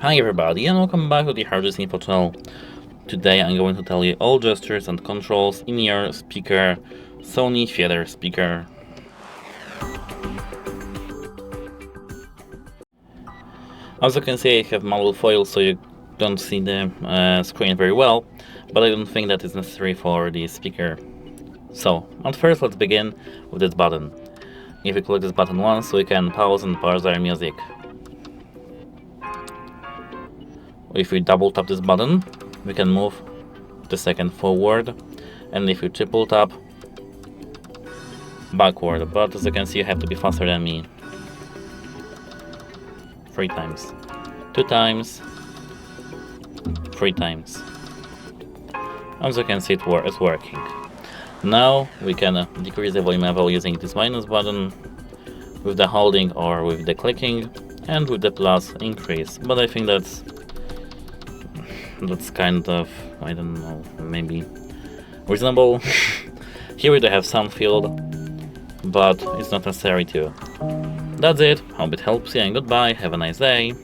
Hi everybody and welcome back to the Hardest Info channel. Today I'm going to tell you all gestures and controls in your speaker, Sony theater speaker. As you can see, I have marble foil so you don't see the screen very well, but I don't think that is necessary for the speaker. So, at first let's begin with this button. If you click this button once, we can pause and parse our music. If we double tap this button, we can move the second forward, and if you triple tap, backward. But as you can see, you have to be faster than me. 3 times, 2 times, 3 times. As you can see, it's working. Now we can decrease the volume level using this minus button with the holding or with the clicking, and with the plus increase. But I think that's kind of, I don't know, maybe reasonable. Here we do have sound field, but it's not necessary to. That's it, hope it helps you and goodbye, have a nice day.